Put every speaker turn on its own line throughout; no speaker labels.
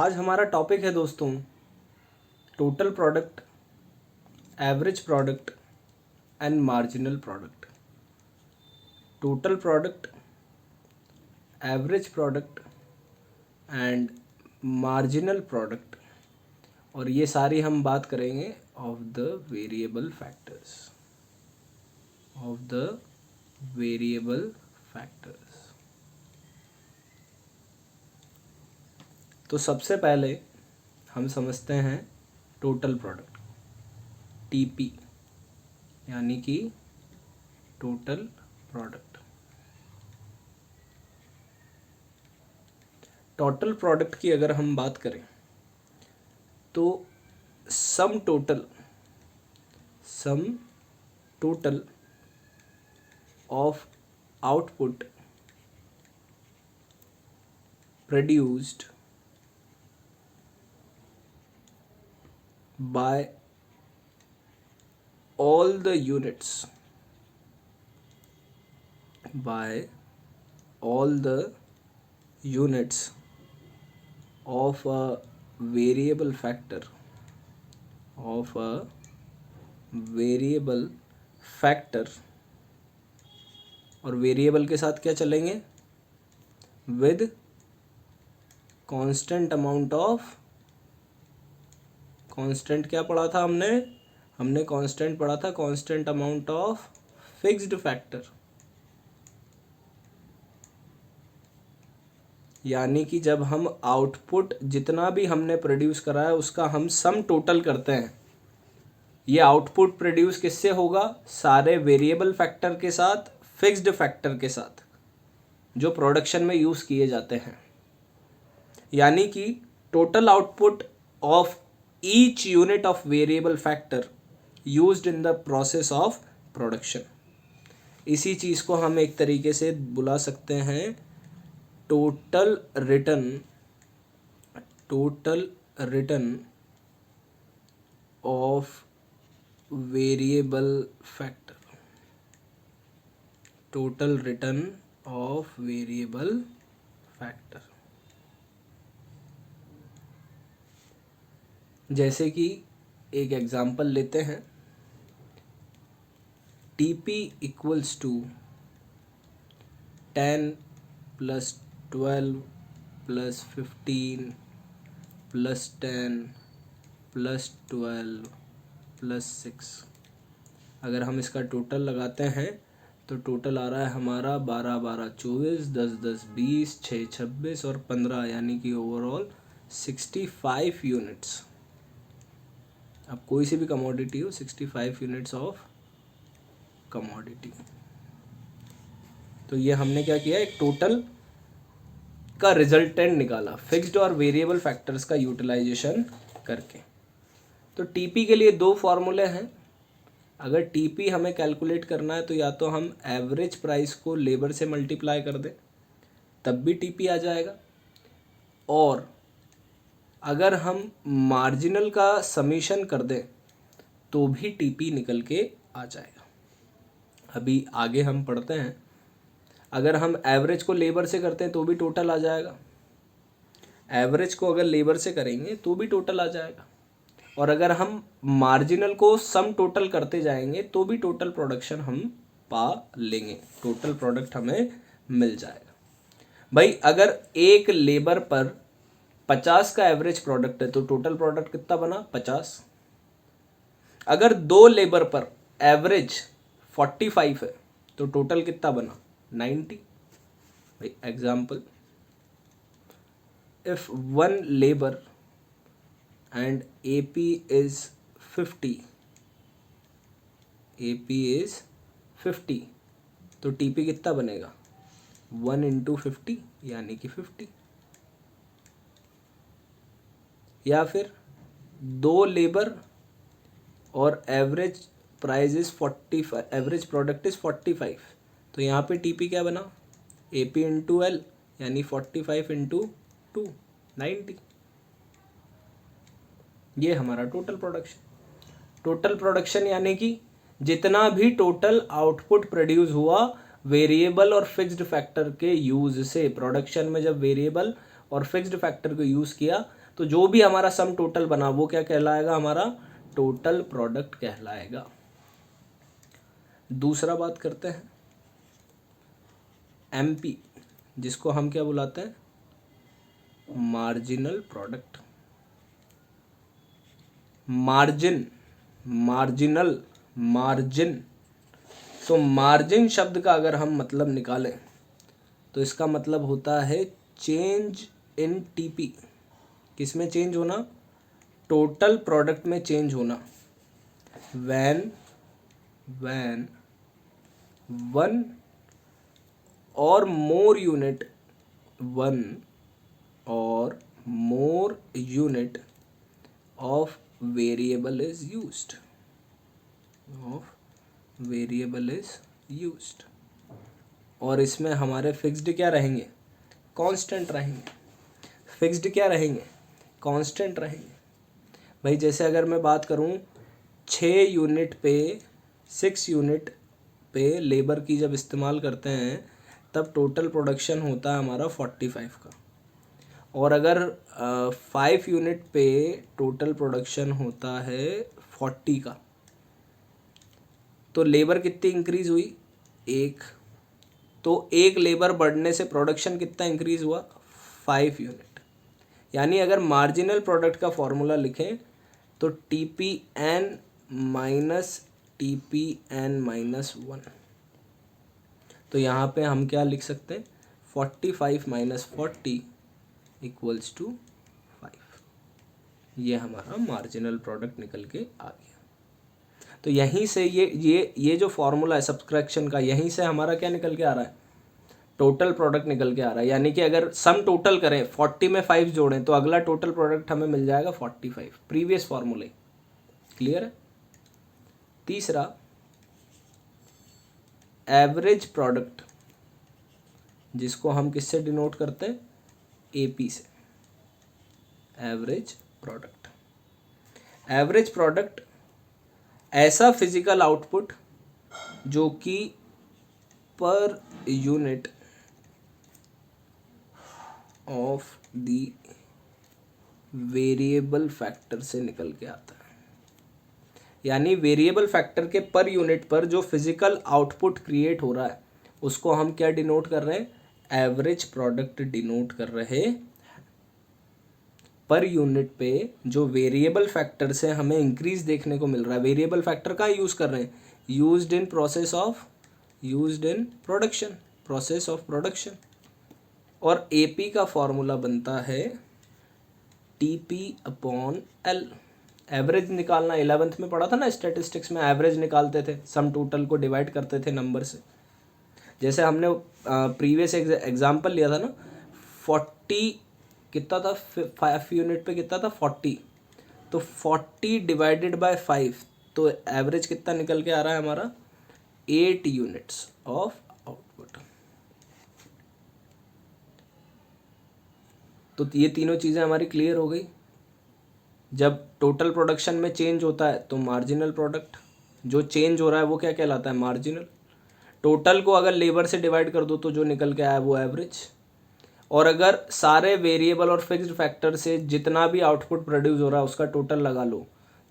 आज हमारा टॉपिक है दोस्तों total product, average product and marginal product. Total product, average product and marginal product, और ये सारी हम बात करेंगे of the variable factors, of the variable factors. तो सबसे पहले हम समझते हैं टोटल प्रोडक्ट, टीपी, यानी कि टोटल प्रोडक्ट। टोटल प्रोडक्ट की अगर हम बात करें तो sum total of output produced by all the units of a variable factor और वेरिएबल के साथ क्या चलेंगे, with constant amount of, constant क्या पढ़ा था हमने कांस्टेंट पढ़ा था, constant amount of fixed factor. यानी कि जब हम आउटपुट जितना भी हमने प्रोड्यूस करा है उसका हम सम टोटल करते हैं। ये आउटपुट प्रोड्यूस किससे होगा, सारे वेरिएबल फैक्टर के साथ, फिक्स्ड फैक्टर के साथ जो प्रोडक्शन में यूज़ किए जाते हैं। यानी कि total output of each unit of variable factor used in the process of production. इसी चीज़ को हम एक तरीके से बुला सकते हैं total return of variable factor, total return of variable factor. जैसे कि एक एग्जांपल लेते हैं, टीपी इक्वल्स टू 10 + 12 + 15 + 10 + 12 + 6। अगर हम इसका टोटल लगाते हैं तो टोटल आ रहा है हमारा 12 12 24, 10 10 20, 6 26 और 15, यानी कि ओवरऑल 65 यूनिट्स। अब कोई सी भी कमोडिटी हो, 65 यूनिट्स ऑफ कमोडिटी। तो ये हमने क्या किया, एक टोटल का रिजल्टेंट निकाला फिक्स्ड और वेरिएबल फैक्टर्स का यूटिलाइजेशन करके। तो टीपी के लिए दो फॉर्मूले हैं। अगर टीपी हमें कैलकुलेट करना है तो या तो हम एवरेज प्राइस को लेबर से मल्टीप्लाई कर दें तब भी टीपी आ जाएगा, और अगर हम मार्जिनल का समीशन कर दें तो भी टीपी निकल के आ जाएगा। अभी आगे हम पढ़ते हैं, अगर हम एवरेज को लेबर से करते हैं तो भी टोटल आ जाएगा, एवरेज को अगर लेबर से करेंगे तो भी टोटल आ जाएगा, और अगर हम मार्जिनल को सम टोटल करते जाएंगे तो भी टोटल प्रोडक्शन हम पा लेंगे, टोटल प्रोडक्ट हमें मिल जाएगा। भाई अगर एक लेबर पर 50 का एवरेज प्रोडक्ट है तो टोटल प्रोडक्ट कितना बना, 50। अगर दो लेबर पर एवरेज 45 है तो टोटल कितना बना, 90। भाई example, if one labour and AP is 50, तो TP कितना बनेगा, 1 × 50 यानी कि 50। या फिर दो लेबर और average price is 45, average product is 45, तो यहाँ पे टीपी क्या बना, AP × L यानी 45 × 2, 90। ये हमारा टोटल प्रोडक्शन यानी कि जितना भी टोटल आउटपुट प्रोड्यूस हुआ वेरिएबल और फिक्स्ड फैक्टर के यूज से। प्रोडक्शन में जब वेरिएबल और फिक्स्ड फैक्टर को यूज़ किया तो जो भी हमारा सम टोटल बना वो क्या कहलाएगा, हमारा टोटल प्रोडक्ट कहलाएगा। दूसरा बात करते हैं एमपी, जिसको हम क्या बुलाते हैं, marginal product. Margin, marginal, margin. तो मार्जिन शब्द का अगर हम मतलब निकालें तो इसका मतलब होता है चेंज इन टीपी। किस में चेंज होना, टोटल प्रोडक्ट में चेंज होना। व्हेन वन और मोर यूनिट, वन और मोर unit of variable is used, of variable is used. और इसमें हमारे फिक्स्ड क्या रहेंगे, कांस्टेंट रहेंगे। फिक्स्ड क्या रहेंगे, कांस्टेंट रहेंगे। भाई जैसे अगर मैं बात करूं 6 यूनिट पे, 6 यूनिट पे लेबर की जब इस्तेमाल करते हैं तब टोटल प्रोडक्शन होता है हमारा 45 का। और अगर 5 यूनिट पे टोटल प्रोडक्शन होता है 40 का, तो लेबर कितनी इंक्रीज हुई, 1। तो 1 लेबर बढ़ने से प्रोडक्शन कितना इंक्रीज हुआ, 5 यूनिट। यानी अगर मार्जिनल प्रोडक्ट का फॉर्मूला लिखें तो TPN माइनस TPN-1। तो यहाँ पे हम क्या लिख सकते हैं, 45 माइनस 40 इक्वल्स टू 5। ये हमारा मार्जिनल प्रोडक्ट निकल के आ गया। तो यहीं से ये जो फॉर्मूला है सब्सट्रैक्शन का, यहीं से हमारा क्या निकल के आ रहा है, टोटल प्रोडक्ट निकल के आ रहा है। यानी कि अगर सम टोटल करें 40 में 5 जोड़ें तो अगला टोटल प्रोडक्ट हमें मिल जाएगा 45, प्रीवियस फॉर्मूले। क्लियर है। तीसरा एवरेज प्रोडक्ट, जिसको हम किससे डिनोट करते हैं, AP से। एवरेज प्रोडक्ट, एवरेज प्रोडक्ट ऐसा फिजिकल आउटपुट जो कि per unit of the variable factor से निकल के आता है। यानी वेरिएबल फैक्टर के पर यूनिट पर जो फिजिकल आउटपुट क्रिएट हो रहा है उसको हम क्या डिनोट कर रहे हैं, एवरेज प्रोडक्ट डिनोट कर रहे हैं। पर यूनिट पे जो वेरिएबल फैक्टर से हमें इंक्रीज देखने को मिल रहा है, वेरिएबल फैक्टर का यूज कर रहे हैं, used in process of, used in production, process of production. और AP का फॉर्मूला बनता है TP/L। एवरेज निकालना 11th में पढ़ा था ना स्टैटिस्टिक्स में, एवरेज निकालते थे, सम टोटल को डिवाइड करते थे नंबर से। जैसे हमने प्रीवियस एग्जाम्पल लिया था ना, 40 कितना था, 5 यूनिट पे कितना था, 40। तो 40 डिवाइडेड बाय 5, तो एवरेज कितना निकल के आ रहा है हमारा, 8 यूनिट्स ऑफ आउटपुट। तो ये तीनों चीज़ें हमारी क्लियर हो गई। जब टोटल प्रोडक्शन में चेंज होता है तो मार्जिनल प्रोडक्ट, जो चेंज हो रहा है वो क्या कहलाता है, मार्जिनल। टोटल को अगर लेबर से डिवाइड कर दो तो जो निकल के आया वो एवरेज। और अगर सारे वेरिएबल और फिक्स्ड फैक्टर से जितना भी आउटपुट प्रोड्यूस हो रहा है उसका टोटल लगा लो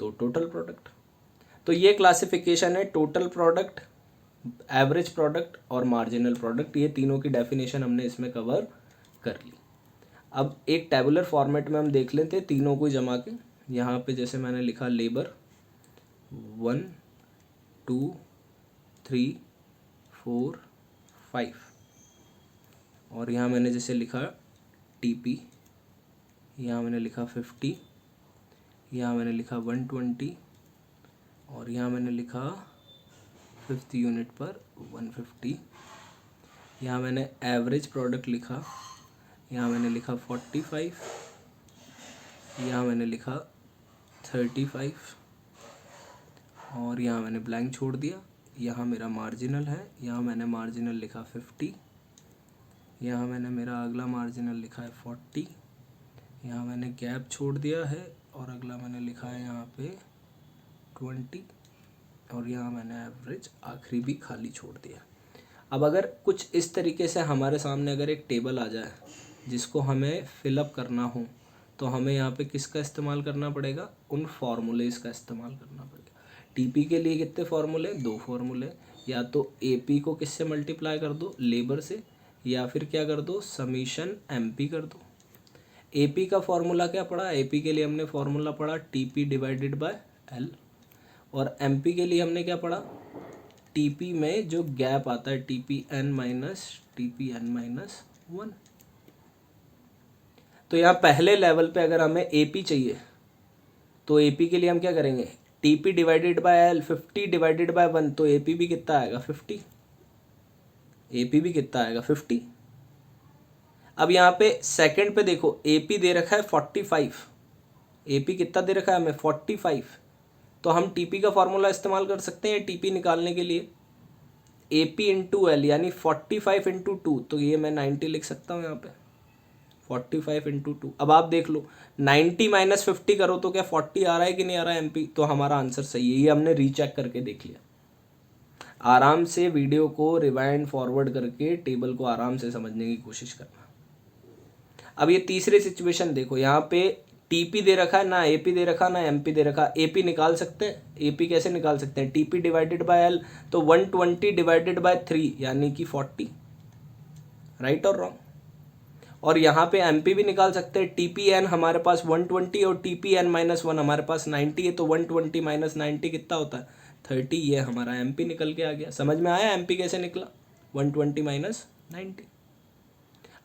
तो टोटल प्रोडक्ट। तो ये क्लासिफिकेशन है टोटल प्रोडक्ट, एवरेज प्रोडक्ट और मार्जिनल प्रोडक्ट। ये तीनों की डेफिनेशन हमने इसमें कवर कर ली। अब एक टेबुलर फॉर्मेट में हम देख लेते हैं तीनों को जमा के। यहाँ पे जैसे मैंने लिखा लेबर 1 2 3 4 5, और यहाँ मैंने जैसे लिखा TP, यहाँ मैंने लिखा 50, यहाँ मैंने लिखा 120, और यहाँ मैंने लिखा 5th यूनिट पर 150। यहाँ मैंने एवरेज प्रोडक्ट लिखा, यहाँ मैंने लिखा 45, यहाँ मैंने लिखा 35, और यहाँ मैंने ब्लैंक छोड़ दिया। यहाँ मेरा मार्जिनल है, यहाँ मैंने मार्जिनल लिखा 50, यहाँ मैंने मेरा अगला मार्जिनल लिखा है 40, यहाँ मैंने गैप छोड़ दिया है, और अगला मैंने लिखा है यहाँ पे 20, और यहाँ मैंने एवरेज आखिरी भी खाली छोड़ दिया। अब अगर कुछ इस तरीके से हमारे सामने अगर एक टेबल आ जाए जिसको हमें फिलअप करना हो, तो हमें यहाँ पे किसका इस्तेमाल करना पड़ेगा, उन फार्मूलेज का इस्तेमाल करना पड़ेगा। टीपी के लिए कितने फार्मूले, 2 फार्मूले, या तो एपी को किससे मल्टीप्लाई कर दो, लेबर से, या फिर क्या कर दो, समीशन एमपी कर दो। एपी का फॉर्मूला क्या पड़ा, एपी के लिए हमने फॉर्मूला पढ़ा टीपी डिवाइडेड बाय एल, और एमपी के लिए हमने क्या पढ़ा, टीपी में जो गैप आता है टीपी एन माइनस 1। तो यहाँ पहले लेवल पे अगर हमें एपी चाहिए तो एपी के लिए हम क्या करेंगे, TP divided by L 50 divided by 1, तो एपी भी कितना आएगा 50, एपी भी कितना आएगा 50। अब यहाँ पे सेकंड पे देखो एपी दे रखा है 45, एपी कितना दे रखा है हमें 45, तो हम टीपी का फॉर्मूला इस्तेमाल कर सकते हैं टीपी निकालने के लिए, एपी इंटू एल यानी 45 इंटू 2, तो ये मैं 90 लिख सकता हूँ यहाँ पे 45 इंटू 2। अब आप देख लो 90 माइनस 50 करो तो क्या 40 आ रहा है कि नहीं आ रहा है एमपी, तो हमारा आंसर सही है। ये हमने रीचेक करके देख लिया। आराम से वीडियो को रिवाइंड फॉरवर्ड करके टेबल को आराम से समझने की कोशिश करना। अब ये तीसरी सिचुएशन देखो, यहाँ पे टीपी दे रखा है ना, एपी दे रखा ना एमपी दे रखा। एपी निकाल सकते हैं, एपी कैसे निकाल सकते हैं, टीपी डिवाइडेड बाय एल, तो 120 डिवाइडेड बाय 3 यानी कि 40, राइट और रॉन्ग। और यहाँ पे एमपी भी निकाल सकते हैं, टीपी एन हमारे पास 120 और टीपी एन माइनस 1 हमारे पास 90 है, तो 120 माइनस 90 कितना होता है 30, ये हमारा एमपी निकल के आ गया। समझ में आया एमपी कैसे निकला, 120 माइनस 90।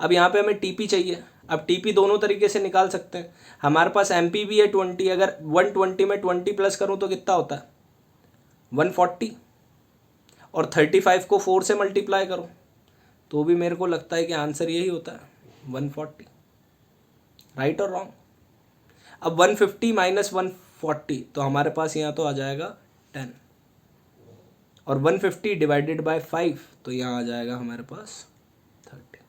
अब यहाँ पे हमें टीपी चाहिए, अब टीपी दोनों तरीके से निकाल सकते हैं। हमारे पास एमपी भी है 20, अगर 120 में 20 प्लस करूँ तो कितना होता है 140, और 35 को 4 से मल्टीप्लाई करो तो भी मेरे को लगता है कि आंसर यही होता है 140, राइट और रॉन्ग। अब 150 माइनस 140, तो हमारे पास यहाँ तो आ जाएगा 10, और 150 डिवाइडेड बाय 5, तो यहाँ आ जाएगा हमारे पास 30।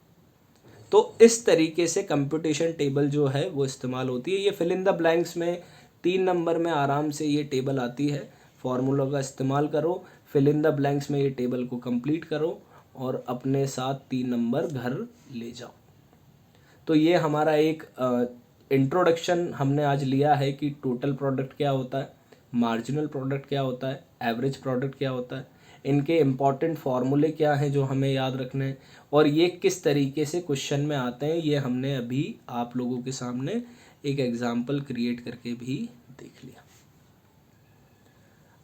तो इस तरीके से कंप्यूटेशन टेबल जो है वो इस्तेमाल होती है। ये फिल इन द ब्लैंक्स में 3 नंबर में आराम से ये टेबल आती है। फॉर्मूला का इस्तेमाल करो, फिल इन द ब्लैंक्स में ये टेबल को कंप्लीट करो और अपने साथ 3 नंबर घर ले जाओ। तो ये हमारा एक इंट्रोडक्शन हमने आज लिया है कि टोटल प्रोडक्ट क्या होता है, मार्जिनल प्रोडक्ट क्या होता है, एवरेज प्रोडक्ट क्या होता है, इनके इम्पॉर्टेंट फार्मूले क्या हैं जो हमें याद रखने हैं, और ये किस तरीके से क्वेश्चन में आते हैं, ये हमने अभी आप लोगों के सामने एक एग्जाम्पल क्रिएट करके भी देख लिया।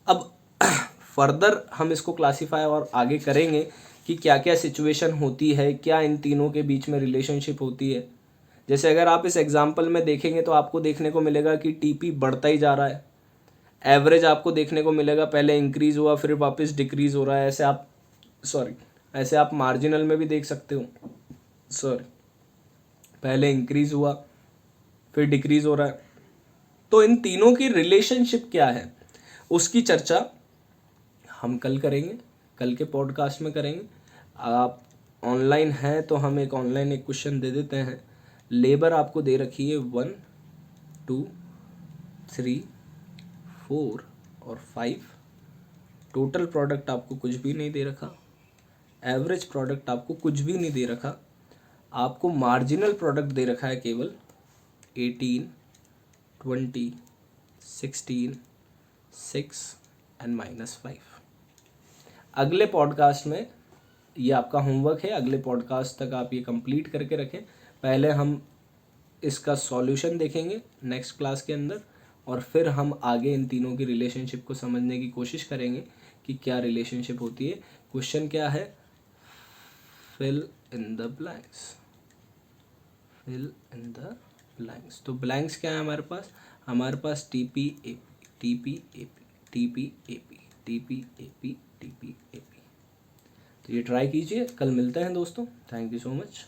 अब फर्दर हम इसको क्लासीफाई और आगे करेंगे कि क्या क्या सिचुएशन होती है, क्या इन तीनों के बीच में रिलेशनशिप होती है। जैसे अगर आप इस एग्जाम्पल में देखेंगे तो आपको देखने को मिलेगा कि टीपी बढ़ता ही जा रहा है, एवरेज आपको देखने को मिलेगा पहले इंक्रीज हुआ फिर वापस डिक्रीज हो रहा है। ऐसे आप मार्जिनल में भी देख सकते हो, पहले इंक्रीज हुआ फिर डिक्रीज हो रहा है। तो इन तीनों की रिलेशनशिप क्या है उसकी चर्चा हम कल करेंगे, कल के पॉडकास्ट में करेंगे। आप ऑनलाइन हैं तो हम एक ऑनलाइन एक क्वेश्चन दे देते हैं। लेबर आपको दे रखी है 1 2 3 4 और 5, टोटल प्रोडक्ट आपको कुछ भी नहीं दे रखा, एवरेज प्रोडक्ट आपको कुछ भी नहीं दे रखा, आपको मार्जिनल प्रोडक्ट दे रखा है केवल 18 20 16 6 एंड -5। अगले पॉडकास्ट में ये आपका होमवर्क है, अगले पॉडकास्ट तक आप ये कंप्लीट करके रखें। पहले हम इसका सॉल्यूशन देखेंगे नेक्स्ट क्लास के अंदर, और फिर हम आगे इन तीनों की रिलेशनशिप को समझने की कोशिश करेंगे कि क्या रिलेशनशिप होती है। क्वेश्चन क्या है, fill in the blanks, fill in the blanks. तो ब्लैंक्स क्या है हमारे पास TP AP TP AP TP AP TP AP TP AP. तो ये ट्राई कीजिए, कल मिलते हैं दोस्तों। Thank you so much.